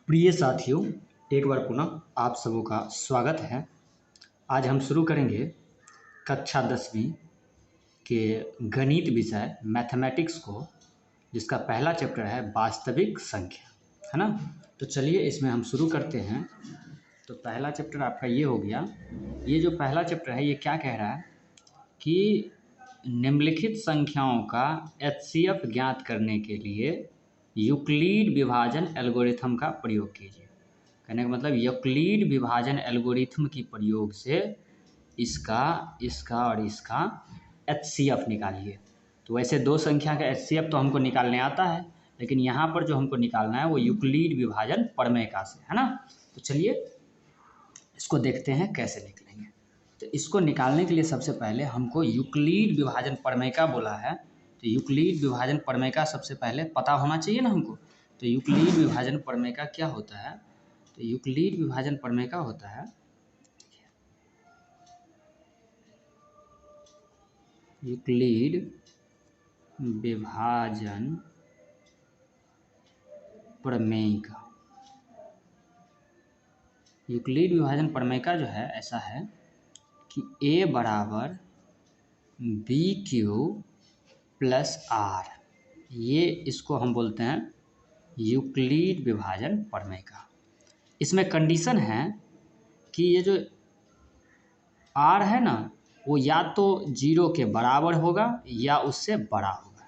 प्रिय साथियों, एक बार पुनः आप सबों का स्वागत है। आज हम शुरू करेंगे कक्षा 10वीं के गणित विषय मैथमेटिक्स को, जिसका पहला चैप्टर है वास्तविक संख्या, है ना। तो चलिए इसमें हम शुरू करते हैं। तो पहला चैप्टर आपका ये हो गया। ये जो पहला चैप्टर है ये क्या कह रहा है कि निम्नलिखित संख्याओं का एचसीएफ ज्ञात करने के लिए यूक्लिड विभाजन एल्गोरिथम का प्रयोग कीजिए। कहने का मतलब यूक्लिड विभाजन एल्गोरिथम की प्रयोग से इसका और इसका एचसीएफ निकालिए। तो वैसे दो संख्या का एचसीएफ तो हमको निकालने आता है, लेकिन यहाँ पर जो हमको निकालना है वो यूक्लिड विभाजन प्रमेय का से, है ना। तो चलिए इसको देखते हैं कैसे निकलेंगे। तो इसको निकालने के लिए सबसे पहले हमको यूक्लिड विभाजन प्रमेय का बोला है, तो यूक्लिड विभाजन प्रमेय का सबसे पहले पता होना चाहिए ना हमको। तो यूक्लिड विभाजन प्रमेय का क्या होता है? तो यूक्लिड विभाजन प्रमेय का होता है, यूक्लिड विभाजन प्रमेय का, यूक्लिड विभाजन प्रमेय का जो है ऐसा है कि a बराबर बी क्यू प्लस आर, ये इसको हम बोलते हैं यूक्लिड विभाजन प्रमेय का। इसमें कंडीशन है कि ये जो r है ना, वो या तो 0 के बराबर होगा या उससे बड़ा होगा,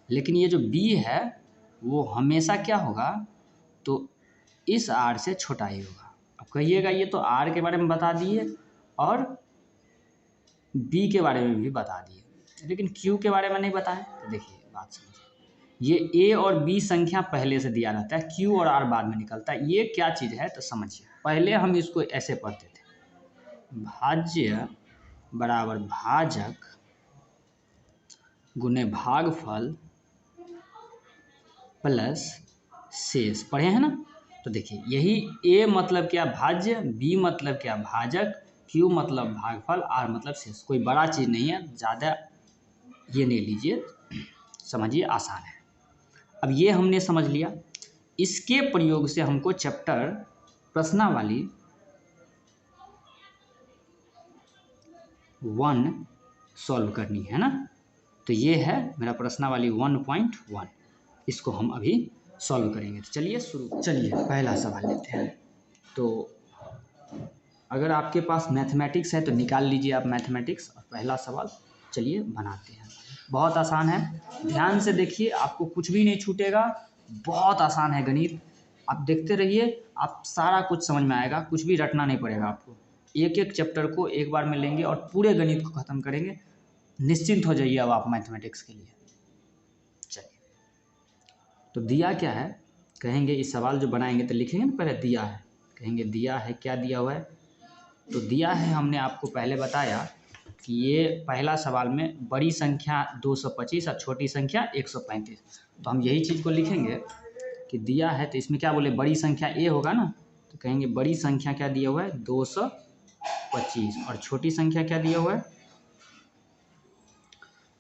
लेकिन ये जो b है वो हमेशा क्या होगा, तो इस r से छोटा ही होगा। अब कहिएगा ये तो r के बारे में बता दिए और b के बारे में भी बता दिए, लेकिन q के बारे में नहीं बताएं। तो देखिए बात समझिए, ये a और b संख्या पहले से दिया रहता है, q और r बाद में निकलता है। ये क्या चीज़ है तो समझिए। पहले हम इसको ऐसे पढ़ते थे, भाज्य बराबर भाजक गुने भागफल प्लस शेष, पढ़े हैं ना। तो देखिए यही a मतलब क्या भाज्य, b मतलब क्या भाजक, q मतलब भागफल, r मतलब शेष। कोई बड़ा चीज़ नहीं है, ज़्यादा ये नहीं लीजिए, समझिए आसान है। अब ये हमने समझ लिया। इसके प्रयोग से हमको चैप्टर प्रश्नावली 1 सॉल्व करनी है ना। तो ये है मेरा प्रश्नावली 1.1, इसको हम अभी सॉल्व करेंगे। तो चलिए पहला सवाल लेते हैं। तो अगर आपके पास मैथमेटिक्स है तो निकाल लीजिए आप मैथमेटिक्स, और पहला सवाल चलिए बनाते हैं। बहुत आसान है, ध्यान से देखिए, आपको कुछ भी नहीं छूटेगा। बहुत आसान है गणित, आप देखते रहिए, आप सारा कुछ समझ में आएगा, कुछ भी रटना नहीं पड़ेगा आपको। एक एक चैप्टर को एक बार में लेंगे और पूरे गणित को ख़त्म करेंगे। निश्चिंत हो जाइए अब आप मैथमेटिक्स के लिए। चलिए, तो दिया क्या है कहेंगे, इस सवाल जो बनाएंगे तो लिखेंगे ना, पहले दिया है, कहेंगे दिया है, क्या दिया हुआ है। तो दिया है, हमने आपको पहले बताया कि ये पहला सवाल में बड़ी संख्या 225 और छोटी संख्या 135। तो हम यही चीज़ को लिखेंगे कि दिया है, तो इसमें क्या बोले, बड़ी संख्या a होगा ना। तो कहेंगे बड़ी संख्या क्या दिया हुआ है 225, और छोटी संख्या क्या दिया हुआ है,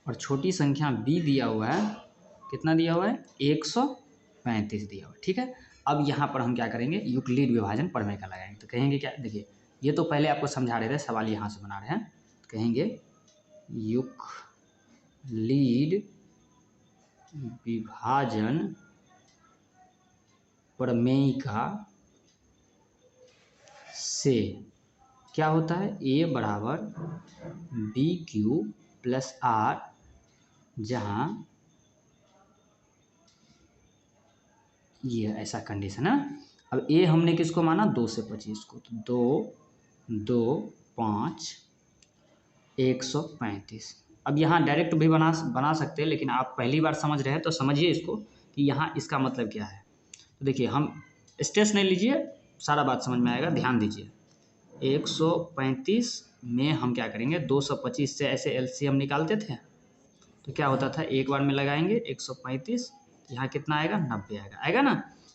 और छोटी संख्या b दिया हुआ है, कितना दिया हुआ है 135 दिया हुआ है। ठीक है, अब यहाँ पर हम क्या करेंगे, यूक्लिड विभाजन प्रमेय का लगाएंगे। तो कहेंगे क्या, देखिए ये तो पहले आपको समझा रहे थे, सवाल यहाँ से बना रहे हैं। कहेंगे यूक्लिड विभाजन प्रमेय का से क्या होता है, a बराबर बी क्यू प्लस आर, जहाँ ये ऐसा कंडीशन है। अब a हमने किसको माना 2 से 25 को, तो 2, 5, 135। अब यहाँ डायरेक्ट भी बना सकते हैं, लेकिन आप पहली बार समझ रहे हैं तो समझिए इसको कि यहाँ इसका मतलब क्या है। तो देखिए, हम स्ट्रेस नहीं लीजिए, सारा बात समझ में आएगा, ध्यान दीजिए। 135 में हम क्या करेंगे, 225 से ऐसे एलसीएम निकालते थे, तो क्या होता था, एक बार में लगाएंगे 135, यहाँ कितना आएगा 90 आएगा ना।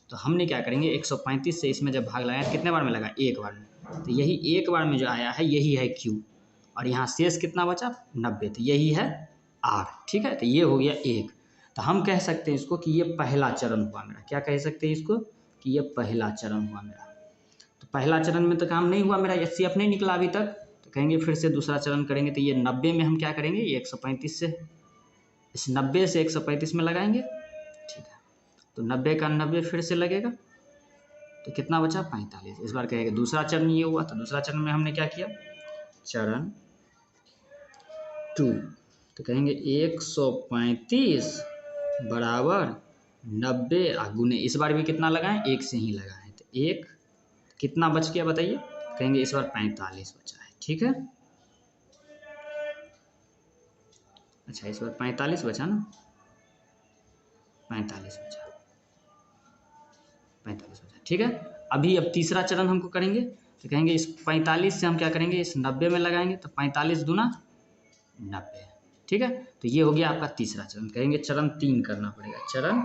तो हमने क्या करेंगे, 135 से इसमें जब भाग लगाए कितने बार में लगा, एक बार में। तो यही एक बार में जो आया है यही है q, और यहाँ शेष कितना बचा 90, तो यही है r। ठीक है, तो ये हो गया एक। तो हम कह सकते हैं इसको कि ये पहला चरण हुआ मेरा, क्या कह सकते हैं इसको, कि ये पहला चरण हुआ मेरा। तो पहला चरण में तो काम नहीं हुआ मेरा, HCF नहीं निकला अभी तक, तो कहेंगे फिर से दूसरा चरण करेंगे। तो ये 90 में हम क्या करेंगे, ये 135 से, इस 90 से 135 में लगाएंगे, ठीक है। तो 90 का 90 फिर से लगेगा, तो कितना बचा 45। इस बार कहेंगे दूसरा चरण ये हुआ, तो दूसरा चरण में हमने क्या किया, चरण 2, तो कहेंगे 135 बराबर 90 गुने, इस बार भी कितना लगाएं, 1 से ही लगाएं। तो 1 कितना बच गया बताइए, कहेंगे इस बार 45 बचा है, ठीक है। अच्छा इस बार 45 बचा ना, 45 बचा, 45 बचा, ठीक है। अभी अब तीसरा चरण हमको करेंगे, तो कहेंगे इस 45 से हम क्या करेंगे, इस 90 में लगाएंगे, तो 45 दूना 90, ठीक है। तो ये हो गया आपका तीसरा चरण। कहेंगे चरण 3 करना पड़ेगा, चरण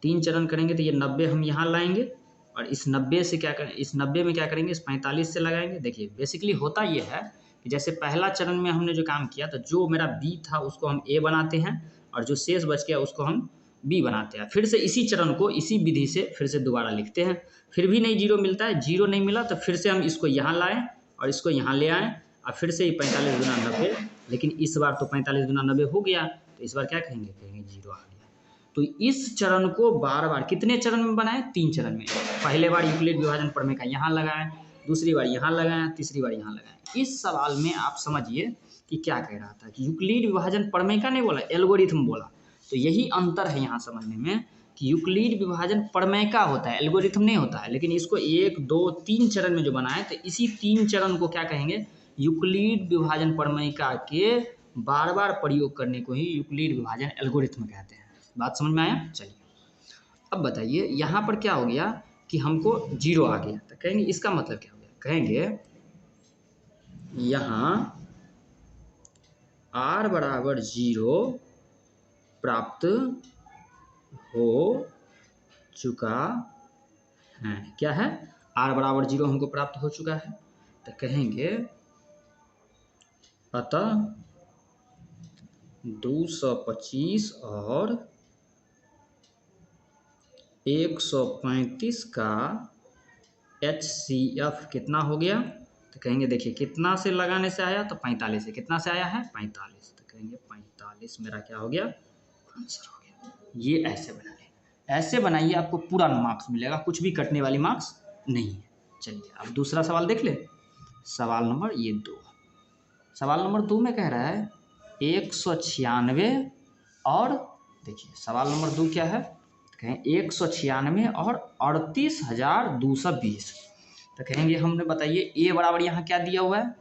3 चरण करेंगे। तो ये 90 हम यहाँ लाएंगे, और इस 90 से क्या करें, इस 90 में क्या करेंगे, इस 45 से लगाएंगे। देखिए बेसिकली होता ये है कि जैसे पहला चरण में हमने जो काम किया, तो जो मेरा बी था उसको हम ए बनाते हैं, और जो शेष बच गया उसको हम बी बनाते हैं। फिर से इसी चरण को इसी विधि से फिर से दोबारा लिखते हैं। फिर भी नहीं जीरो मिलता है, जीरो नहीं मिला तो फिर से हम इसको यहाँ लाएँ और इसको यहाँ ले आएँ, और फिर से ही 45 गुना 90, लेकिन इस बार तो 45 गुना 90 हो गया, तो इस बार क्या कहेंगे, कहेंगे जीरो आ गया। तो इस चरण को बार बार कितने चरण में बनाएं, 3 चरण में। पहले बार यूक्लिड विभाजन प्रमेय का यहाँ लगाएं, दूसरी बार यहाँ लगाएं, तीसरी बार यहाँ लगाएं। इस सवाल में आप समझिए कि क्या कह रहा था, कि यूक्लिड विभाजन प्रमेय का नहीं बोला, एल्गोरिथम बोला। तो यही अंतर है यहाँ समझने में, कि यूक्लिड विभाजन प्रमेय का होता है, एल्गोरिथम नहीं होता है। लेकिन इसको 1, 2, 3 चरण में जो बनाए, तो इसी 3 चरण को क्या कहेंगे, यूक्लिड विभाजन प्रमेयिका के बार बार प्रयोग करने को ही यूक्लिड विभाजन एल्गोरिथम कहते हैं। बात समझ में आया। चलिए अब बताइए यहाँ पर क्या हो गया कि हमको जीरो आ गया, तो कहेंगे इसका मतलब क्या हो गया, कहेंगे यहाँ r बराबर 0 प्राप्त हो चुका है। क्या है, r बराबर 0 हमको प्राप्त हो चुका है। तो कहेंगे अतः 225 और 135 का HCF कितना हो गया। तो कहेंगे देखिए कितना से लगाने से आया, तो 45 से, कितना से आया है 45, तो कहेंगे 45 मेरा क्या हो गया, आंसर हो गया। ये ऐसे बना लें, ऐसे बनाइए, आपको पूरा मार्क्स मिलेगा, कुछ भी कटने वाली मार्क्स नहीं है। चलिए अब दूसरा सवाल देख ले, सवाल नंबर ये 2। सवाल नंबर 2 में कह रहा है 196 और, देखिए सवाल नंबर 2 क्या है, कहें 196 और 38,220। तो कहेंगे हमने बताइए ए बराबर यहाँ क्या दिया हुआ है,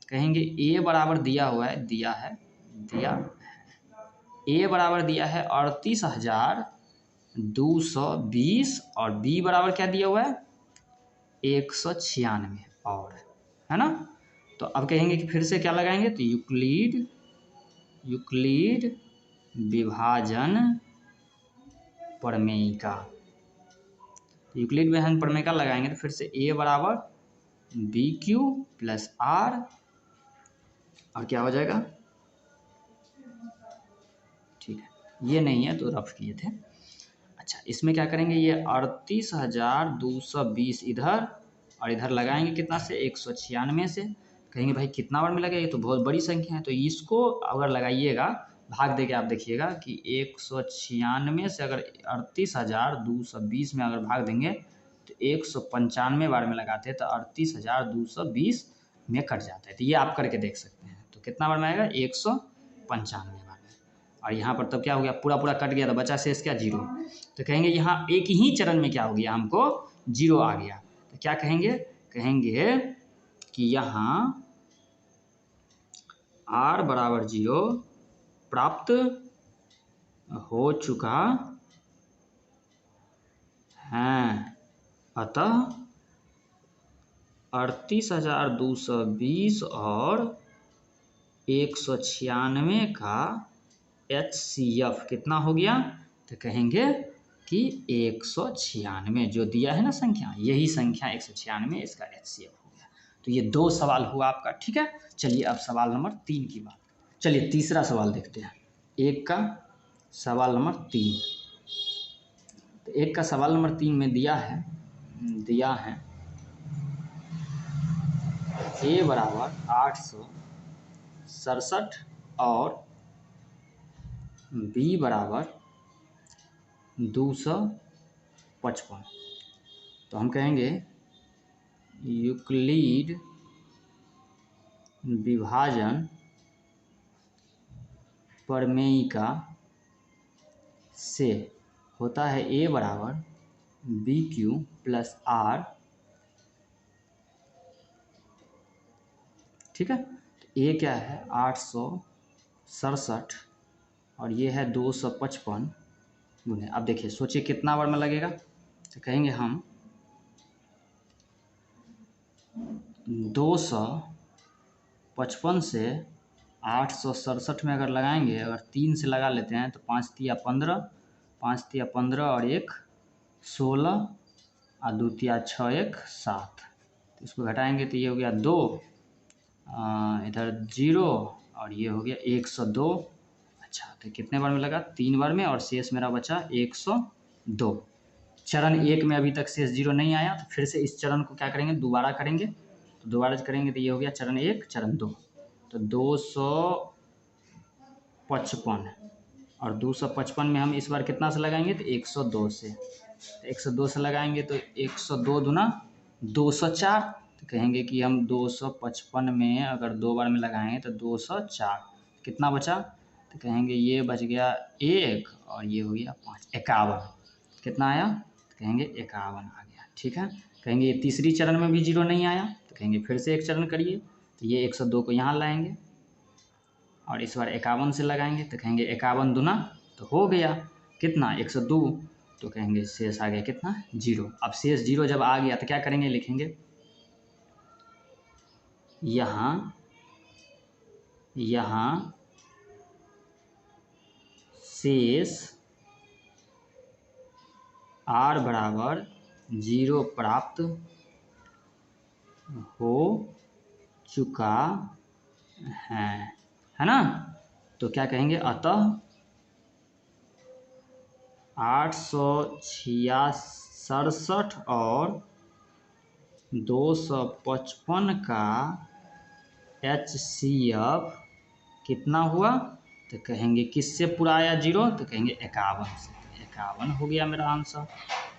कहेंगे ए बराबर दिया हुआ है, दिया है ए बराबर दिया है 38,220, और बी बराबर क्या दिया हुआ है 196 और, है ना। तो अब कहेंगे कि फिर से क्या लगाएंगे, तो यूक्लिड विभाजन प्रमेयिका, यूक्लिड विभाजन प्रमेयिका लगाएंगे। तो फिर से ए बराबर बी क्यू प्लस आर, और क्या हो जाएगा, ठीक है ये नहीं है तो रफ किए थे। अच्छा इसमें क्या करेंगे, ये 38,220 इधर, और इधर लगाएंगे कितना से 196 से। कहेंगे भाई कितना बार मिलेगा, ये तो बहुत बड़ी संख्या है। तो इसको अगर लगाइएगा भाग दे के, आप देखिएगा कि 196 से अगर 38,220 में अगर भाग देंगे, तो 195 बार में लगाते हैं, तो 38,220 में कट जाता है। तो ये आप करके देख सकते हैं। तो कितना बार में आएगा 195 बार में, और यहाँ पर तब क्या हो गया, पूरा पूरा कट गया, तो बचा शेष क्या 0। तो कहेंगे यहाँ एक ही चरण में क्या हो गया, हमको 0 आ गया। तो क्या कहेंगे, कहेंगे कि यहाँ r बराबर 0 प्राप्त हो चुका है, अतः 38,220 और 196 का HCF कितना हो गया। तो कहेंगे कि 196 जो दिया है ना संख्या, यही संख्या 196, इसका HCF हो गया। तो ये 2 सवाल हुआ आपका, ठीक है। चलिए अब सवाल नंबर 3 की बात, चलिए तीसरा सवाल देखते हैं, एक का सवाल नंबर 3। तो एक का सवाल नंबर 3 में दिया है a बराबर 867 और b बराबर 255। तो हम कहेंगे यूक्लिड विभाजन प्रमेयिका से होता है a बराबर BQ प्लस R। ठीक है, तो a क्या है 867 और ये है 255 गुने। अब देखिए सोचिए कितना बार में लगेगा, तो कहेंगे हम 255 से 867 में अगर लगाएंगे, अगर 3 से लगा लेते हैं तो 5 तिया 15, 5 तिया 15 और 1 16 और 2 तिया 6 1 7। तो इसको घटाएंगे तो ये हो गया 2, इधर 0 और ये हो गया 102। अच्छा, तो कितने बार में लगा? 3 बार में, और शेष मेरा बचा 102। चरण 1 में अभी तक शेष 0 नहीं आया, तो फिर से इस चरण को क्या करेंगे, दोबारा करेंगे। तो दोबारा करेंगे तो ये हो गया चरण 1 चरण 2, तो 255 और 255 में हम इस बार कितना से लगाएंगे, तो 102 से। तो 102 से लगाएंगे तो 102 दूना 204। तो कहेंगे कि हम 255 में अगर 2 बार में लगाएंगे तो 204, कितना बचा? तो कहेंगे ये बच गया 1 और ये हो गया 5, 51। कितना आया? तो कहेंगे 51 आ गया। ठीक है, कहेंगे ये तीसरी चरण में भी 0 नहीं आया, तो कहेंगे फिर से एक चरण करिए। तो ये 102 को यहाँ लाएंगे और इस बार 51 से लगाएंगे, तो कहेंगे 51 दूना तो हो गया कितना 102। तो कहेंगे शेष आ गया कितना 0। अब शेष 0 जब आ गया तो क्या करेंगे, लिखेंगे यहाँ शेष r बराबर 0 प्राप्त हो चुका है ना। तो क्या कहेंगे, अतः 866 और 255 का HCF कितना हुआ? तो कहेंगे किससे पूरा आया 0? तो कहेंगे 51 से। 51 हो गया मेरा आंसर।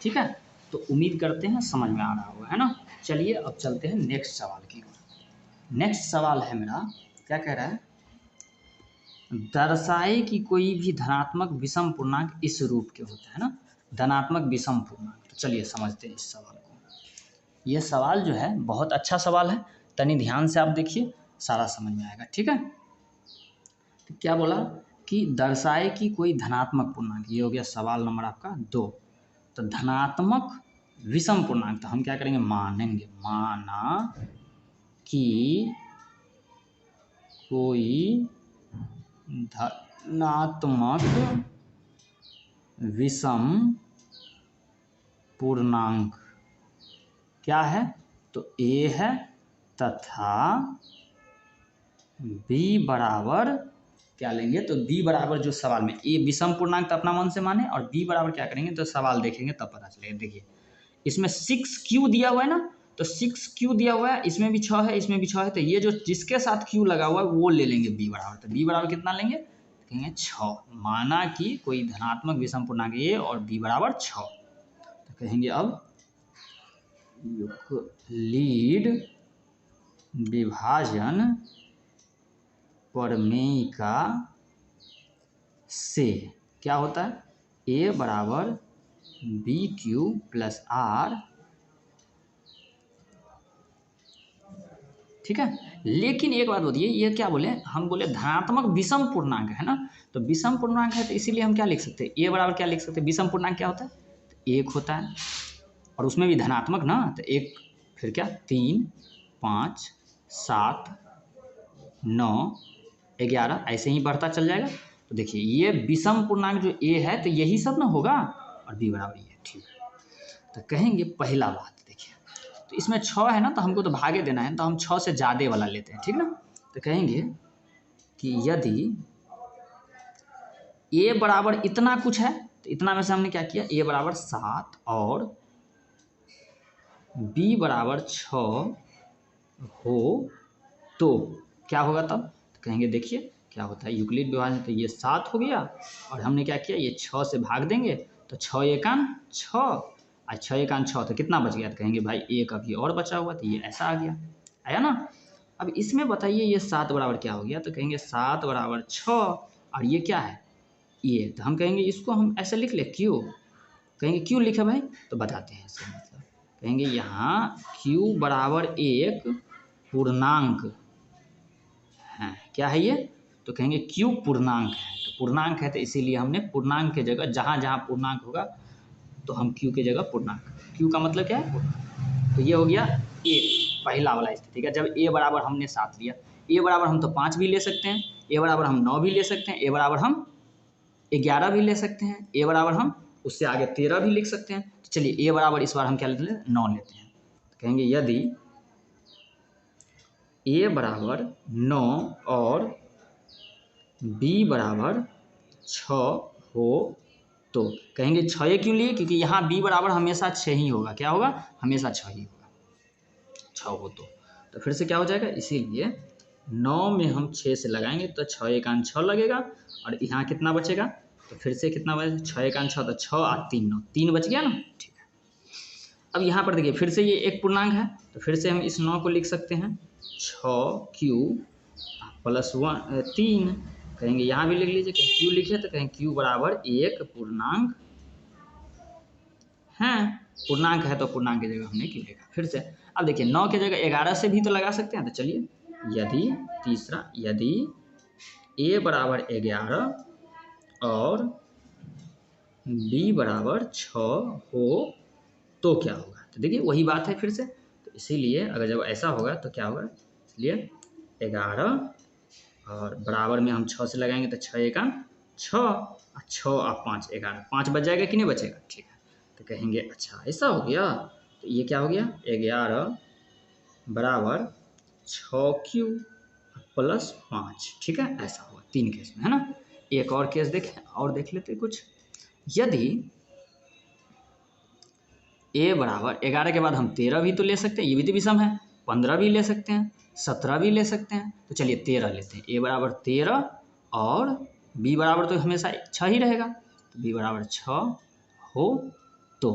ठीक है, तो उम्मीद करते हैं समझ में आ रहा होगा, है ना। चलिए अब चलते हैं नेक्स्ट सवाल की ओर। नेक्स्ट सवाल है मेरा, क्या कह रहा है, दर्शाए कि कोई भी धनात्मक विषम पूर्णांक इस रूप के होता है ना, धनात्मक विषम पूर्णांक। तो चलिए समझते हैं इस सवाल को। ये सवाल जो है बहुत अच्छा सवाल है, तनी ध्यान से आप देखिए, सारा समझ में आएगा। ठीक है, तो क्या बोला कि दर्शाए कि कोई धनात्मक पूर्णांक, ये हो गया सवाल नंबर आपका 2। तो धनात्मक विषम पूर्णांक, तो हम क्या करेंगे, मानेंगे, माना कि कोई धनात्मक विषम पूर्णांक क्या है, तो a है तथा b बराबर क्या लेंगे, तो b बराबर जो सवाल में a विषम पूर्णांक तो अपना मन से माने, और b बराबर क्या करेंगे, तो सवाल देखेंगे तब पता चलेगा। देखिए इसमें 6q दिया हुआ है ना, तो 6q दिया हुआ है, इसमें भी 6 है, इसमें भी 6 है, तो ये जो जिसके साथ q लगा हुआ है वो ले लेंगे b बराबर। तो b बराबर कितना लेंगे, कहेंगे 6। माना कि कोई धनात्मक विषम पूर्णांक a और b बराबर 6। तो कहेंगे अब यूक्लिड विभाजन प्रमेयिका से क्या होता है, a बराबर BQ प्लस R। ठीक है, लेकिन एक बात बताइए, ये क्या बोले, हम बोले धनात्मक विषम पूर्णांक है ना, तो विषम पूर्णांक है तो इसीलिए हम क्या लिख सकते हैं, a बराबर क्या लिख सकते हैं, विषम पूर्णांक क्या होता है, तो 1 होता है, और उसमें भी धनात्मक ना, तो 1 फिर क्या 3 5 7 9 11 ऐसे ही बढ़ता चल जाएगा। तो देखिए ये विषम पूर्णांक जो a है तो यही सब ना होगा, और b बराबर ये। ठीक है, तो कहेंगे पहला बात, देखिए तो इसमें 6 है ना, तो हमको तो भागे देना है, तो हम 6 से ज़्यादा वाला लेते हैं। ठीक ना, तो कहेंगे कि यदि a बराबर इतना कुछ है, तो इतना में से हमने क्या किया, a बराबर 7 और b बराबर 6 हो तो क्या होगा तब, तो कहेंगे देखिए क्या होता है, यूक्लिड विभाजन, तो ये 7 हो गया और हमने क्या किया, ये 6 से भाग देंगे तो 6 एकान 6 और 6 एकान 6, तो कितना बच गया, तो कहेंगे भाई एक अभी और बचा हुआ, तो ये ऐसा आ गया, आया ना। अब इसमें बताइए ये 7 बराबर क्या हो गया, तो कहेंगे 7 बराबर 6 और ये क्या है, ये, तो हम कहेंगे इसको हम ऐसे लिख ले क्यों, कहेंगे क्यों लिखे भाई, तो बताते हैं इसका मतलब, कहेंगे यहाँ q बराबर एक पूर्णांक है, क्या है ये, तो कहेंगे q पूर्णांक है, तो पूर्णांक है तो इसीलिए हमने पूर्णांक के जगह जहाँ जहाँ पूर्णांक होगा तो हम q के जगह पूर्णांक, q का मतलब क्या है पूर्णांक, तो ये हो गया एक पहला वाला स्थिति का। जब a बराबर हमने 7 लिया, a बराबर हम तो 5 भी ले सकते हैं, a बराबर हम 9 भी ले सकते हैं, a बराबर हम 11 भी ले सकते हैं, a बराबर हम उससे आगे 13 भी लिख सकते हैं। तो चलिए a बराबर इस बार हम क्या लेते हैं, 9 लेते हैं, तो कहेंगे यदि a बराबर 9 और b बराबर 6 हो तो, कहेंगे 6 क्यों लिए, क्योंकि यहाँ b बराबर हमेशा 6 ही होगा, क्या होगा, हमेशा 6 ही होगा, 6 हो तो फिर से क्या हो जाएगा, इसीलिए 9 में हम 6 से लगाएंगे तो 6 एकान 6 लगेगा और यहाँ कितना बचेगा, तो फिर से कितना बचे, 6 एकान 6, तो 6 और 3 9, 3 बच गया ना, ठीक है। अब यहाँ पर देखिए फिर से ये एक पूर्णांक है, तो फिर से हम इस 9 को लिख सकते हैं 6q प्लस 3, कहेंगे यहाँ भी लिख लीजिए, कहीं q लिखे तो कहें q बराबर एक पूर्णांक है, पूर्णांक है तो पूर्णांक की जगह हमने q लिखा। फिर से अब देखिए 9 की जगह 11 से भी तो लगा सकते हैं, तो चलिए यदि तीसरा, यदि a बराबर 11 और b बराबर 6 हो तो क्या होगा, तो देखिए वही बात है फिर से, तो इसीलिए अगर जब ऐसा होगा तो क्या होगा, इसलिए 11 और बराबर में हम 6 से लगाएंगे तो 6 एकान 6 और 6 और 5 11, 5 बच जाएगा कि नहीं बचेगा, ठीक है। तो कहेंगे अच्छा ऐसा हो गया, तो ये क्या हो गया, 11 बराबर 6q प्लस 5, ठीक है, ऐसा हुआ 3 केस में, है ना। एक और केस देखें, और देख लेते कुछ, यदि a बराबर 11 के बाद हम 13 भी तो ले सकते हैं, ये भी तो विषम है, 15 भी ले सकते हैं, 17 भी ले सकते हैं, तो चलिए 13 लेते हैं, a बराबर 13 और b बराबर तो हमेशा 6 ही रहेगा, तो b बराबर 6 हो तो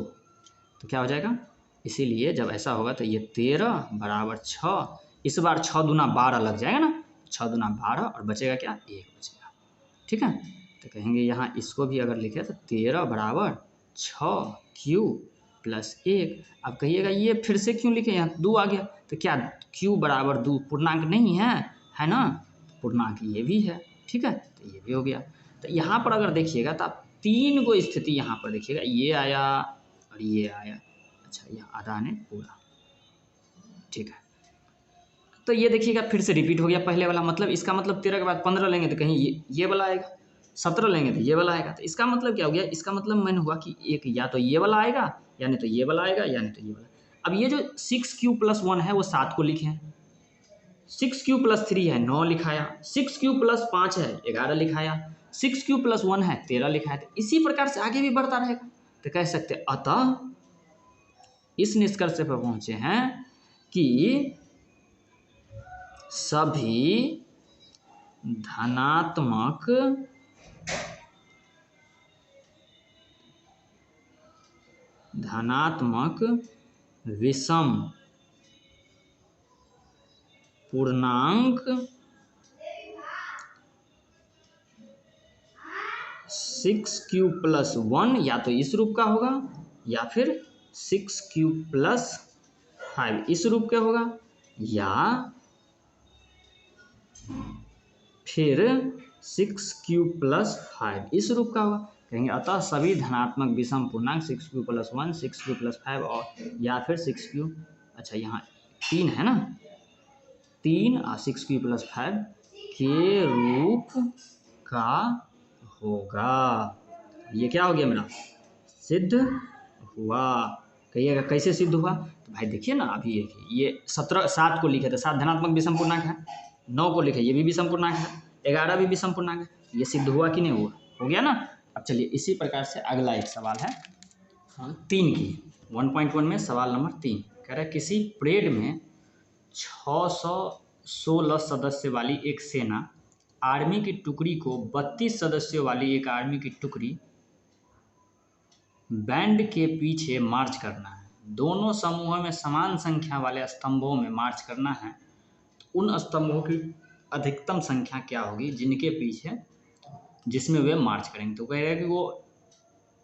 क्या हो जाएगा, इसीलिए जब ऐसा होगा तो ये 13 बराबर 6, इस बार 6 दूना 12 लग जाएगा ना, 6 दूना 12 और बचेगा क्या, 1 बचेगा, ठीक है। तो कहेंगे यहाँ इसको भी अगर लिखे तो 13 बराबर 6q प्लस 1, अब कहिएगा ये फिर से क्यों लिखे, यहाँ 2 आ गया, तो क्या q बराबर 2 पूर्णांक नहीं है ना, पूर्णांक ये भी है, ठीक है, तो ये भी हो गया। तो यहाँ पर अगर देखिएगा तो आप 3 को स्थिति यहाँ पर देखिएगा, ये आया और ये आया, अच्छा यहाँ आधा ने पूरा, ठीक है। तो ये देखिएगा फिर से रिपीट हो गया पहले वाला, मतलब इसका मतलब 13 के बाद 15 लेंगे तो कहीं ये वाला आएगा, 17 लेंगे तो ये वाला आएगा, तो इसका मतलब क्या हो गया, इसका मतलब मैंने हुआ कि एक या तो ये वाला आएगा या नहीं तो ये वाला आएगा या नहीं तो ये वाला। अब ये जो 6q प्लस 1 है वो 7 को लिखे हैं, 6q प्लस 3 है 9 लिखाया, 6q प्लस 5 है 11 लिखाया, 6q प्लस 1 है 13 लिखाया, तो इसी प्रकार से आगे भी बढ़ता रहेगा। तो कह सकते अतः इस निष्कर्ष पर पहुंचे हैं कि सभी धनात्मक विषम पूर्णांक 6q प्लस 1 या तो इस रूप का होगा या फिर 6q प्लस 5 इस रूप का होगा या फिर 6q प्लस 5 इस रूप का होगा। कहेंगे अतः सभी धनात्मक विषम पूर्णांक 6q प्लस 1, 6q प्लस 5 और या फिर 6q, अच्छा यहाँ 3 है ना, 3 और 6q प्लस 5 के रूप का होगा। ये क्या हो गया मेरा, सिद्ध हुआ। कहिएगा कैसे सिद्ध हुआ, तो भाई देखिए ना, अभी ये 7 को लिखे तो 7 धनात्मक विषम पूर्णांक है, 9 को लिखे ये भी विषम पूर्णांक है, 11 भी विषम पूर्णांक है, ये सिद्ध हुआ कि नहीं हुआ, हो गया ना। अब चलिए इसी प्रकार से अगला एक सवाल है 3 की 1.1 में सवाल नंबर 3 कह रहा है किसी परेड में 616 सदस्य वाली एक सेना आर्मी की टुकड़ी को 32 सदस्यों वाली एक आर्मी की टुकड़ी बैंड के पीछे मार्च करना है। दोनों समूहों में समान संख्या वाले स्तंभों में मार्च करना है। उन स्तंभों की अधिकतम संख्या क्या होगी जिनके पीछे जिसमें वे मार्च करेंगे। तो कह रहे हैं कि वो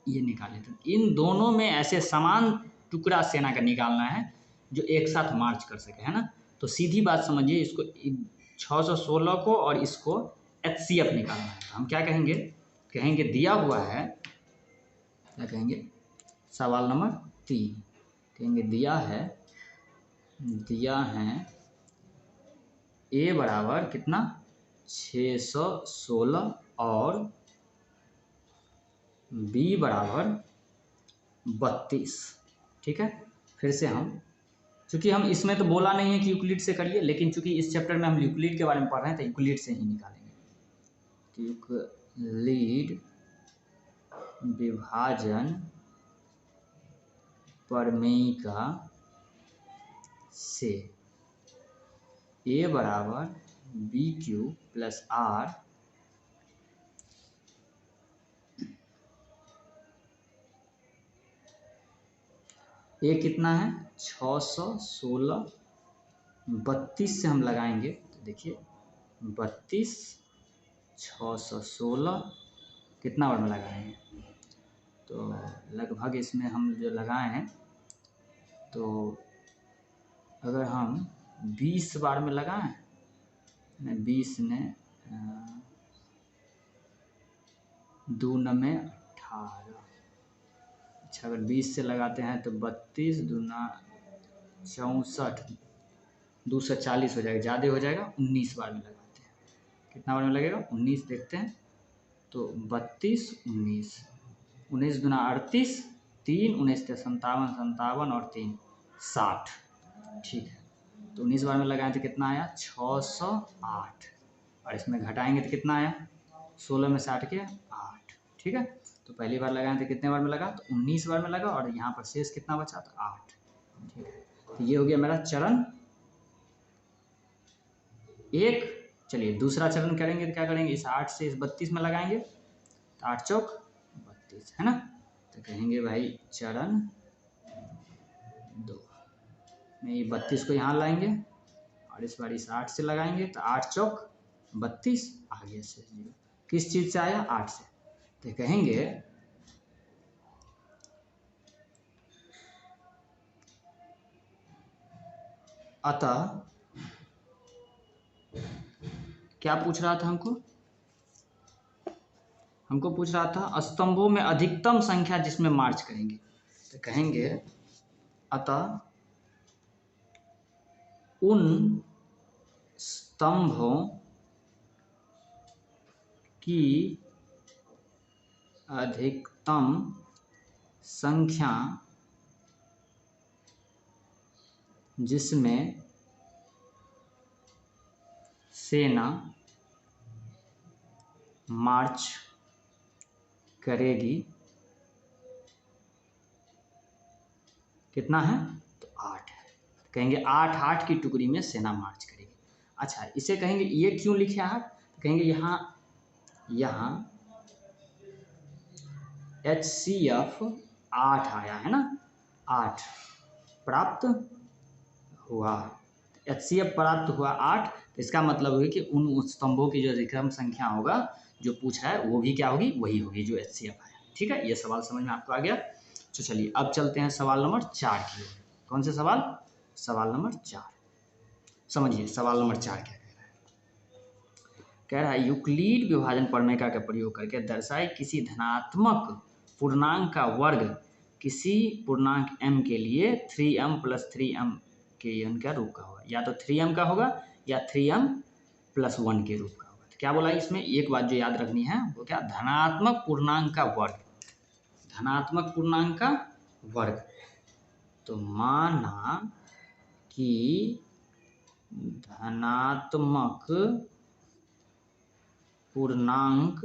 ये निकाले, तो इन दोनों में ऐसे समान टुकड़ा सेना का निकालना है जो एक साथ मार्च कर सके, है ना। तो सीधी बात समझिए, इसको 616 को और इसको HCF निकालना है। तो हम क्या कहेंगे, कहेंगे दिया हुआ है, क्या कहेंगे, सवाल नंबर 3 कहेंगे दिया है A बराबर कितना 616 और B बराबर 32। ठीक है, फिर से हम, चूँकि हम इसमें तो बोला नहीं है कि यूक्लिड से करिए, लेकिन चूँकि इस चैप्टर में हम यूक्लिड के बारे में पढ़ रहे हैं तो यूक्लिड से ही निकालेंगे। तो यूक्लिड विभाजन प्रमेयिका से A बराबर BQ प्लस R ये कितना है 616, 32 से हम लगाएंगे तो देखिए 32 616 कितना बार में लगाएंगे, तो लगभग इसमें हम जो लगाए हैं तो अगर हम 20 बार में लगाएं, 20 ने 2 में 18, अच्छा अगर 20 से लगाते हैं तो 32 दूना 64, 240 हो जाएगा, ज़्यादा हो जाएगा। 19 बार में लगाते हैं, कितना बार में लगेगा 19, देखते हैं तो 32 19, 19 दूना 38, 3 19 थे 57, 57 और 3 60। ठीक है, तो 19 बार में लगाएं तो कितना आया 608, और इसमें घटाएंगे तो कितना आया 16 में 60 के 8। ठीक है, तो पहली बार लगाएं तो कितने बार में लगा, तो 19 बार में लगा, और यहाँ पर शेष कितना बचा तो 8। ठीक है, तो ये हो गया मेरा चरण 1। चलिए दूसरा चरण करेंगे तो क्या करेंगे, इस 8 से इस 32 में लगाएंगे तो 8 चौक 32, है ना। तो कहेंगे भाई चरण 2 में ये 32 को यहाँ लाएंगे और इस बार इस 8 से लगाएंगे तो 8 चौक 32, आगे से 0, किस चीज़ से आया 8 से। तो कहेंगे अतः क्या पूछ रहा था हमको पूछ रहा था स्तंभों में अधिकतम संख्या जिसमें मार्च करेंगे। तो कहेंगे अतः उन स्तंभों की अधिकतम संख्या जिसमें सेना मार्च करेगी कितना है तो 8 है। कहेंगे 8 की टुकड़ी में सेना मार्च करेगी। अच्छा, इसे कहेंगे ये क्यों लिखे 8, कहेंगे यहाँ HCF 8 आया है ना, 8 प्राप्त हुआ, HCF प्राप्त हुआ 8, तो इसका मतलब है कि उन स्तंभों की जो अधिकतम संख्या होगा जो पूछा है वो भी क्या होगी, वही होगी जो HCF आया। ठीक है, ये सवाल समझ में आपको आ गया। तो चलिए अब चलते हैं सवाल नंबर 4 की ओर। कौन से सवाल, सवाल नंबर 4। समझिए सवाल नंबर 4 क्या कह रहा है। कह रहा है यूक्लिड विभाजन प्रमेय का प्रयोग करके दर्शाए किसी धनात्मक पूर्णांक का वर्ग किसी पूर्णांक m के लिए 3m + 3m के का रूप का होगा, या तो 3m का होगा या 3m + 1 के रूप का होगा। तो क्या बोला इसमें, एक बात जो याद रखनी है वो क्या, धनात्मक पूर्णांक का वर्ग, धनात्मक पूर्णांक का वर्ग। तो माना कि धनात्मक पूर्णांक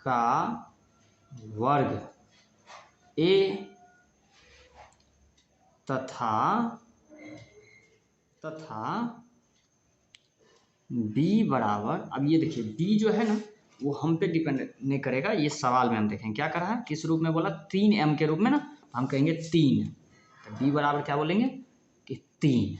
का वर्ग a तथा b बराबर, अब ये देखिए b जो है ना वो हम पे डिपेंड नहीं करेगा, ये सवाल में हम देखेंगे क्या कर रहा है, किस रूप में बोला, 3m के रूप में ना, हम कहेंगे 3, तो b बराबर क्या बोलेंगे कि 3।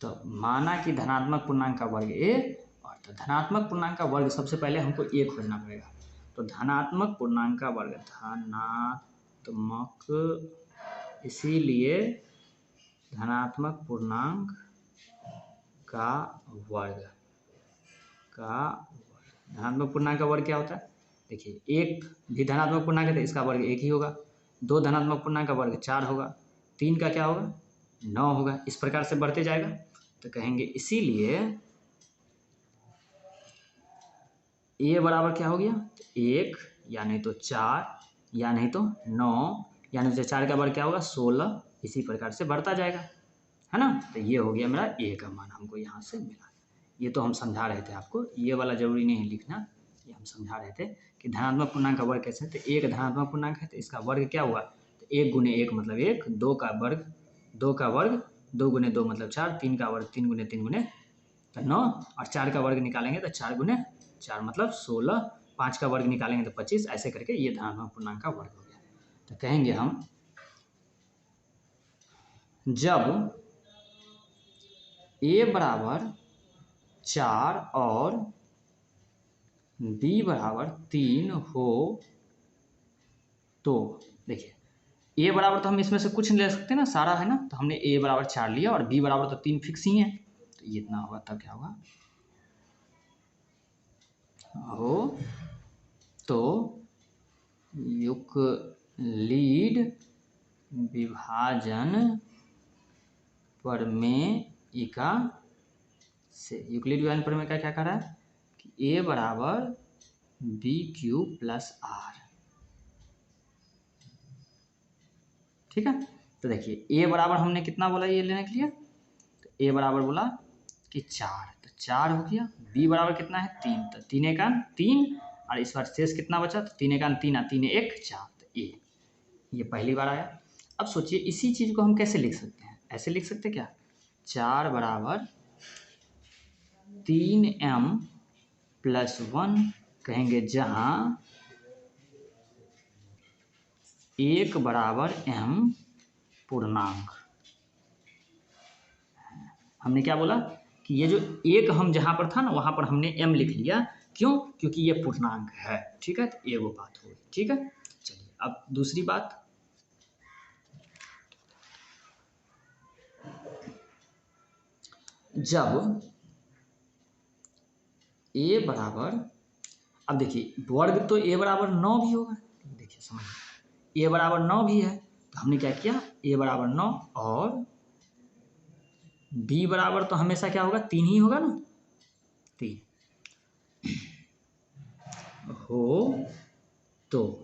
तो माना कि धनात्मक पूर्णांक का वर्ग a, और तो धनात्मक पूर्णांक का वर्ग सबसे पहले हमको a खोजना पड़ेगा। तो धनात्मक पूर्णांक का वर्ग, धनात्मक, इसीलिए धनात्मक पूर्णांक का वर्ग, धनात्मक पूर्णांक का वर्ग क्या होता है, देखिए एक भी धनात्मक पूर्णांक है तो इसका वर्ग 1 ही होगा, 2 धनात्मक पूर्णांक का वर्ग 4 होगा, 3 का क्या होगा 9 होगा, इस प्रकार से बढ़ते जाएगा। तो कहेंगे इसीलिए a बराबर क्या हो गया, 1 या नहीं तो 4 या नहीं तो 9 या नहीं तो 4 का वर्ग क्या होगा 16, इसी प्रकार से बढ़ता जाएगा, है ना। तो ये हो गया मेरा a का मान हमको यहाँ से मिला। ये तो हम समझा रहे थे आपको, ये वाला जरूरी नहीं है लिखना, ये हम समझा रहे थे कि धनात्मक पूर्णांक का वर्ग कैसे है। तो एक धनात्मक पूर्णांक है तो इसका वर्ग क्या हुआ, तो 1 गुने 1 मतलब 1, 2 का वर्ग 2 गुने 2 मतलब 4, 3 का वर्ग 3 गुने 3 गुने तो 9, और 4 का वर्ग निकालेंगे तो 4 गुने 4 मतलब 16, 5 का वर्ग निकालेंगे तो 25, ऐसे करके ये धनात्मक पूर्णांक का वर्ग हो गया। तो कहेंगे हम जब a बराबर 4 और b बराबर 3 हो तो, देखिए a बराबर तो हम इसमें से कुछ नहीं ले सकते ना, सारा है ना, तो हमने a बराबर 4 लिया और b बराबर तो 3 फिक्स ही है, तो ये इतना होगा, तब क्या होगा हो तो यूक्लिड विभाजन प्रमेयिका से, यूक्लिड विभाजन प्रमेयिका क्या कह रहा है कि a बराबर BQ प्लस R, ठीक है। तो देखिए a बराबर हमने कितना बोला ये लेने के लिए, तो a बराबर बोला कि 4, तो 4 हो गया, b बराबर कितना है 3, तो 3 एकान 3, और इस बार शेष कितना बचा, तो 3 एकान 3 3 1 4, तो a, ये पहली बार आया। अब सोचिए इसी चीज़ को हम कैसे लिख सकते हैं, ऐसे लिख सकते क्या, 4 बराबर 3m प्लस 1, कहेंगे जहाँ 1 बराबर m पूर्णांक, हमने क्या बोला कि ये जो 1 हम जहाँ पर था ना वहाँ पर हमने m लिख लिया, क्यों, क्योंकि ये पूर्णांक है, ठीक है। तो ये वो बात होगी, ठीक है। चलिए अब दूसरी बात, जब a बराबर, अब देखिए वर्ग तो a बराबर 9 भी होगा, देखिए समझिए a बराबर 9 भी है, तो हमने क्या किया, a बराबर 9 और b बराबर तो हमेशा क्या होगा 3 ही होगा ना, 3 हो तो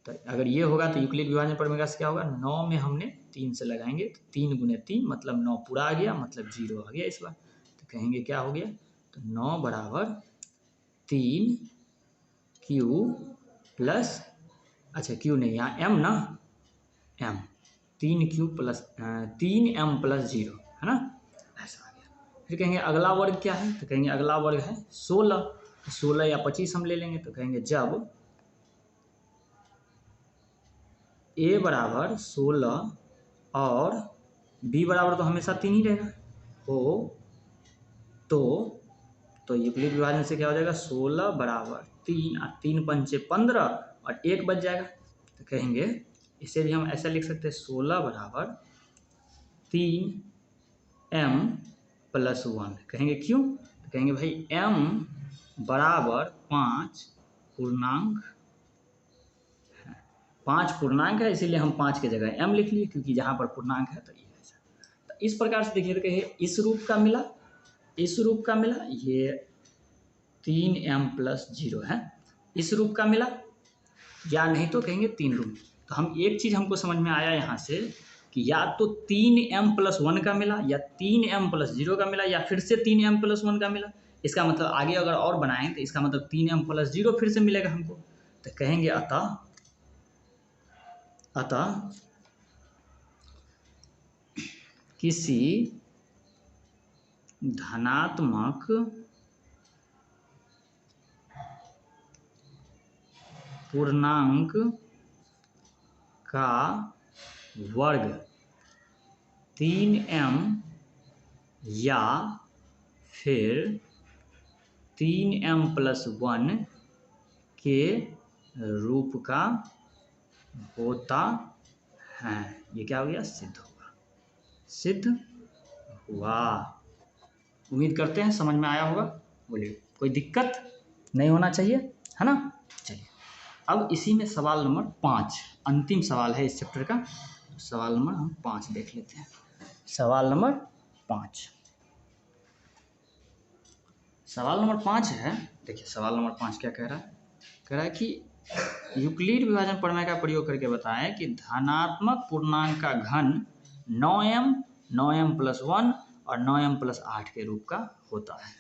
अगर ये होगा तो यूक्लिड विभाजन प्रमेय से क्या होगा, 9 में हमने 3 से लगाएंगे तो 3 गुने 3 मतलब 9 पूरा आ गया, मतलब 0 आ गया इस बार। तो कहेंगे क्या हो गया, तो 9 बराबर 3q प्लस, अच्छा q नहीं यहाँ m ना, m 3q plus 3m plus 0, है ना, ऐसा आ गया। फिर कहेंगे अगला वर्ग क्या है, तो कहेंगे अगला वर्ग है 16, 16 या 25 हम ले लेंगे, तो कहेंगे जब a बराबर 16 और b बराबर तो हमेशा 3 ही रहेगा हो तो यूक्लिड विभाजन से क्या हो जाएगा, 16 बराबर 3 और 3 पंचे 15 और 1 बच जाएगा। तो कहेंगे इसे भी हम ऐसा लिख सकते हैं, 16 बराबर 3m प्लस 1, कहेंगे क्यों, तो कहेंगे भाई m बराबर 5 पूर्णांक है, इसीलिए हम 5 की जगह m लिख लिए, क्योंकि जहाँ पर पूर्णांक है तो ये ऐसा। तो इस प्रकार से देखिए, तो कहिए इस रूप का मिला, इस रूप का मिला, ये 3m प्लस 0 है, इस रूप का मिला, या नहीं तो कहेंगे 3 रूप। तो हम एक चीज़ हमको समझ में आया यहाँ से कि या तो 3m प्लस 1 का मिला, या 3m प्लस 0 का मिला, या फिर से 3m प्लस 1 का मिला, इसका मतलब आगे अगर और बनाएं तो इसका मतलब 3m + 0 फिर से मिलेगा हमको। तो कहेंगे अतः किसी धनात्मक पूर्णांक का वर्ग 3m या फिर 3m + 1 के रूप का होता है। ये क्या हो गया? सिद्ध हुआ। सिद्ध हुआ। उम्मीद करते हैं समझ में आया होगा। बोलिए, कोई दिक्कत नहीं होना चाहिए, है ना। चलिए, अब इसी में सवाल नंबर 5 अंतिम सवाल है इस चैप्टर का। सवाल नंबर हम 5 देख लेते हैं। सवाल नंबर 5 है। देखिए सवाल नंबर 5 क्या कह रहा है? कह रहा है कि यूक्लिड विभाजन प्रमेय का प्रयोग करके बताएं कि धनात्मक पूर्णांक का घन 9m, 9m + 1 और 9m + 8 के रूप का होता है।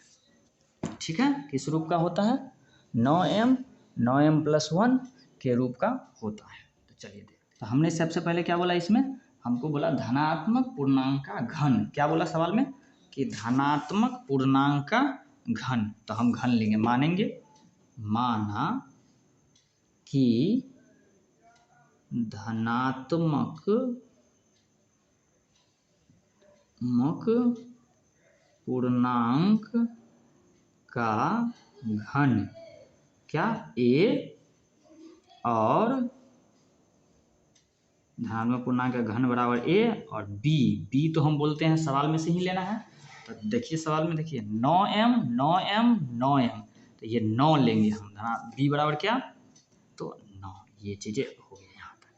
ठीक है, किस रूप का होता है? 9m, 9m + 1 के रूप का होता है। तो चलिए देखते हैं। तो हमने सबसे पहले क्या बोला इसमें? हमको बोला धनात्मक पूर्णांक का घन। क्या बोला सवाल में? कि धनात्मक पूर्णांक का घन। तो हम घन लेंगे, माना कि धनात्मक पूर्णांक का घन क्या? a और धनात्मक पूर्णांक का घन बराबर a और b तो हम बोलते हैं सवाल में से ही लेना है। तो देखिए सवाल में देखिए 9m, 9m, 9m, तो ये 9 लेंगे हम। b बराबर क्या? तो 9। ये चीज़ें हो गई यहाँ तक।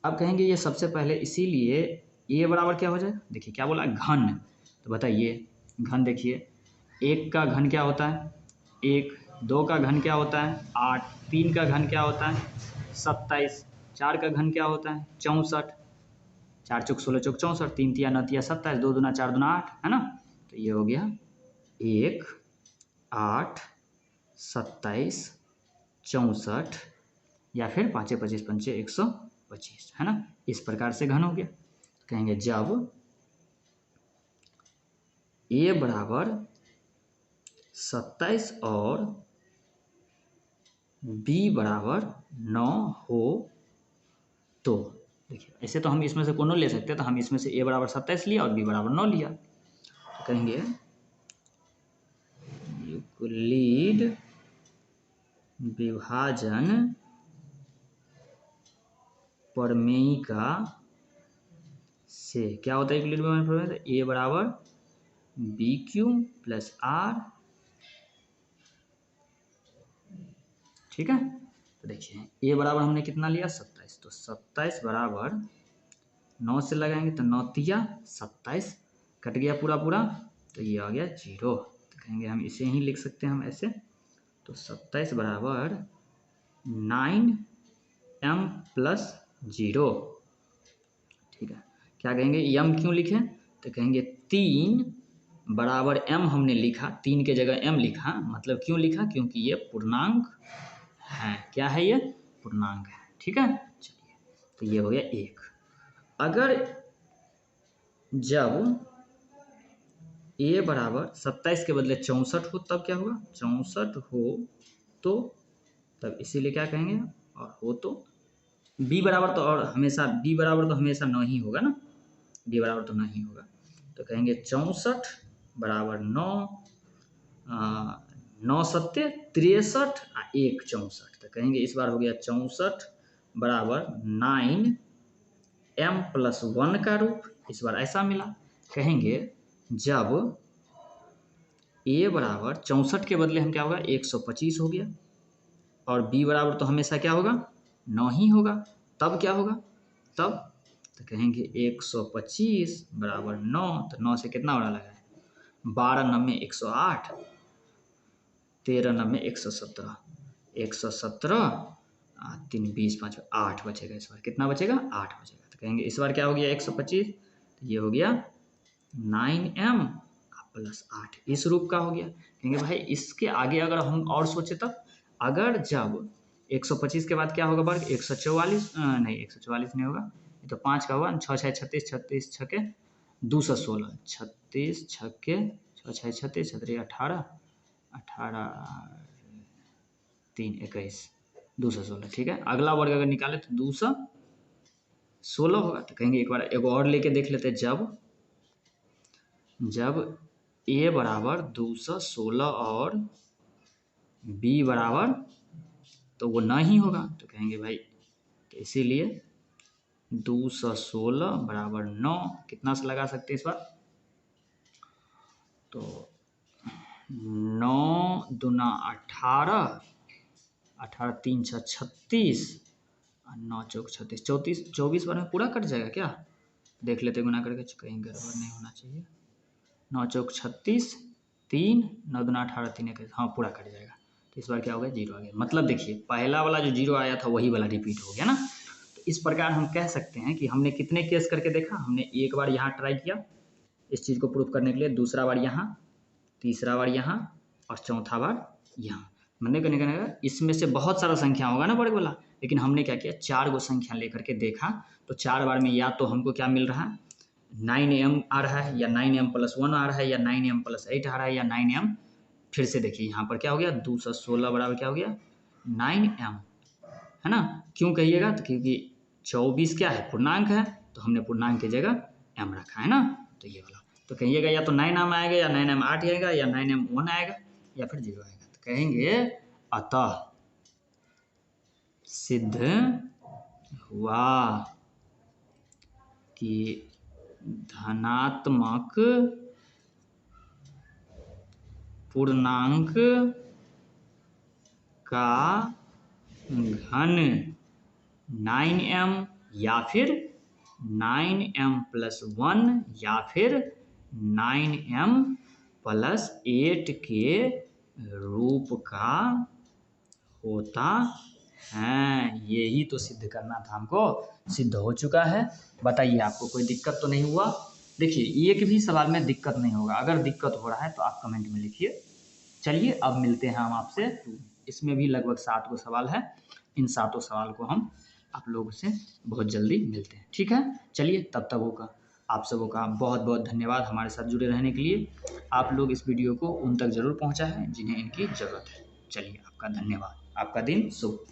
अब कहेंगे ये सबसे पहले, इसीलिए a बराबर क्या हो जाए? देखिए क्या बोला? घन। तो बताइए घन। देखिए 1 का घन क्या होता है? 1, 2 का घन क्या होता है? 8, 3 का घन क्या होता है? 27, 4 का घन क्या होता है? 64, 4 चौक 16 चौक 64, 3 तिया 9 तिया 27, 2 दूना 4 दूना 8, है ना। तो ये हो गया 1, 8, 27, 64 या फिर 5 25 पंचे 125, है ना। इस प्रकार से घन हो गया। कहेंगे जब a बराबर 27 और b बराबर 9 हो तो देखिए, ऐसे तो हम इसमें से कोनो ले सकते हैं। तो हम इसमें से a बराबर 27 लिया और b बराबर 9 लिया। तो कहेंगे यूक्लिड विभाजन प्रमेयिका से क्या होता है? यूक्लिड विभाजन प्रमेय a बराबर BQ + R। ठीक है। तो देखिए a बराबर हमने कितना लिया? 27। तो 27 बराबर 9 से लगाएंगे तो 9 तिया 27, कट गया पूरा पूरा, तो ये आ गया 0। तो कहेंगे हम इसे ही लिख सकते हैं हम ऐसे। तो 27 बराबर 9m + 0। ठीक है। क्या कहेंगे? m क्यों लिखें? तो कहेंगे 3 बराबर m हमने लिखा, 3 के जगह m लिखा। मतलब क्यों लिखा? क्योंकि ये पूर्णांक है। क्या है? ये पूर्णांक है। ठीक है। चलिए, तो ये हो गया 1। अगर जब a बराबर 27 के बदले 64 हो तब क्या होगा? 64 हो तो तब इसीलिए क्या कहेंगे? और हो तो b बराबर तो और हमेशा b बराबर तो हमेशा 9 ही होगा ना। b बराबर तो 9 ही होगा। तो कहेंगे 64 बराबर 9, 9 सत्ते 63 और 1 64। तो कहेंगे इस बार हो गया 64 बराबर 9m + 1 का रूप। इस बार ऐसा मिला। कहेंगे जब a बराबर 64 के बदले हम क्या होगा? 125 हो गया और b बराबर तो हमेशा क्या होगा? 9 ही होगा। तब क्या होगा? तब तो कहेंगे 125 बराबर 9। तो 9 से कितना बड़ा लगा है? 12 9 108, 13 9 117, 117, 3 20 5 8 बचेगा। इस बार कितना बचेगा? 8 बचेगा। तो कहेंगे इस बार क्या हो गया? 125। तो ये हो गया 9m + 8, इस रूप का हो गया। कहेंगे भाई इसके आगे अगर हम और सोचे तब, अगर जब 125 के बाद क्या होगा वर्ग, 144 नहीं 144 नहीं होगा, ये तो 5 का होगा, 6 6 36, 36 छके 216, 36 छके 6 6 36, 36 18, 18 3 21, 216। ठीक है, अगला वर्ग अगर निकाले तो 216 होगा। तो कहेंगे एक बार एगो और लेके देख लेते हैं, जब a बराबर 216 और b बराबर, तो वो ना ही होगा। तो कहेंगे भाई तो इसीलिए 216 बराबर 9, कितना से लगा सकते हैं इस बार, तो 9 दूना 18, 18 3 6 36, 9 चौक 36, 24 बार में पूरा कट जाएगा क्या, देख लेते गुना करके, कहीं गड़बड़ नहीं होना चाहिए। 9 चौक 36, 3 9 दूना 18, 3 21, हाँ पूरा कट जाएगा। तो इस बार क्या हो गया, 0 आ गया। मतलब देखिए पहला वाला जो 0 आया था वही वाला रिपीट हो गया ना। तो इस प्रकार हम कह सकते हैं कि हमने कितने केस करके देखा, हमने एक बार यहाँ ट्राई किया इस चीज़ को प्रूफ करने के लिए, दूसरा बार यहाँ, तीसरा बार यहाँ और चौथा बार यहाँ। मैंने कहने का इसमें से बहुत सारा संख्या होगा ना वर्ग वाला, लेकिन हमने क्या किया 4 गो संख्या लेकर के देखा। तो 4 बार में या तो हमको क्या मिल रहा है 9m आ रहा है, या 9m + 1 आ रहा है, या 9m + 8 आ रहा है, या 9m, फिर से देखिए यहाँ पर क्या हो गया 216 बराबर क्या हो गया 9m, है ना। क्यों कहिएगा, तो क्योंकि 24 क्या है पूर्णांक है, तो हमने पूर्णांक की जगह m रखा है ना। तो ये वाला, तो कहिएगा या तो 9m आएगा, या 9m 8 आएगा, या 9m 1 आएगा, या फिर 0 आएगा। तो कहेंगे अतः सिद्ध हुआ कि धनात्मक पूर्णांक का घन 9m या फिर 9m + 1 या फिर 9m + 8 के रूप का होता है। यही तो सिद्ध करना था हमको, सिद्ध हो चुका है। बताइए आपको कोई दिक्कत तो नहीं हुआ। देखिए एक भी सवाल में दिक्कत नहीं होगा, अगर दिक्कत हो रहा है तो आप कमेंट में लिखिए। चलिए अब मिलते हैं हम आपसे, इसमें भी लगभग 7 गो सवाल है, इन 7 सवाल को हम आप लोगों से बहुत जल्दी मिलते हैं। ठीक है, चलिए तब तक होगा आप सबों का बहुत बहुत धन्यवाद हमारे साथ जुड़े रहने के लिए। आप लोग इस वीडियो को उन तक ज़रूर पहुँचाएं जिन्हें इनकी ज़रूरत है। चलिए आपका धन्यवाद, आपका दिन शुभ।